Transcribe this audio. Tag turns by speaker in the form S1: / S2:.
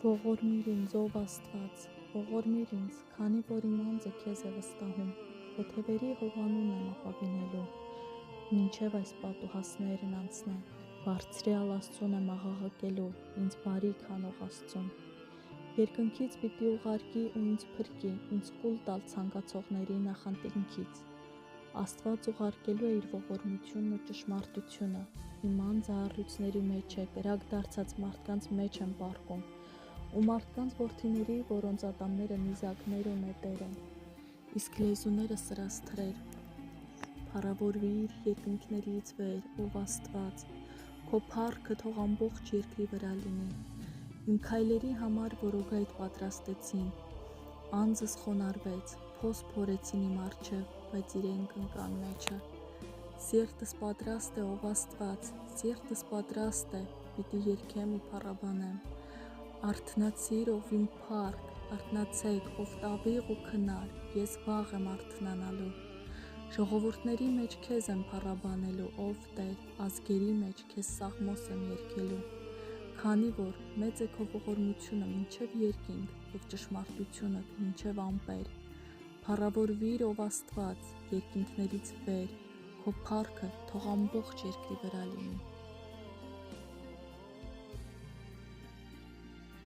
S1: Ողորմիր ինձ, ով Աստված, ողորմիր ինձ, քանի որ իմ անձը քեզ է վստահում, հոթևերի հովանուն եմ ապավինելու, մինչև այս պատուհասներն անցնեմ, բարձրյալ Աստծուն եմ աղաղակելու, ինձ բարիք անող Աստծուն։ Երկնքից պիտի ուղարկի ու ինձ փրկի, ինձ կուլ տալ ցանկացողների նախանտինքից։ Աստված ուղարկելու է իր ողորմությունն ու ճշմարտությունը, իմ անձը առյուծների մեջ է, կրակ դարձած մարդկանց մեջ եմ պառկում, ու մարդկանց որդիների, որոնց ատամները նիզակներ ու նետեր են, իսկ լեզուները սրասթրեր։ Փառավորվիր երկնքներից վեր, ով Աստված, քո փառքը թող ամբողջ երկրի վրա լինի։ Իմ քայլերի համար որոգայթ պատրաստեցին, անձս խոնարհվեց, փոս փորեցին իմ առջև, բայց իրեն կնկան մեջը։ Սիրտս պատրաստ է, ով Աստված, սիրտս պատրաստ է, պիտի երգեմ ու փառաբանեմ։ Արթնացիր, ով իմ փառք, արթնացեք, ով տավիղ ու քնար, ես վաղ եմ արթնանալու։ Ժողովուրդների մեջ քեզ եմ փառաբանելու, ով Տեր, ազգերի մեջ քեզ սաղմոս եմ երգելու։ Քանի որ մեծ է քո ողորմությունը մինչև երկինք և ճշմարտությունդ մինչև ամպեր։ Փառավորվիր, ով Աստված, երկինքներից վեր, քո փառքը թող ամբողջ երկրի վրա լինի։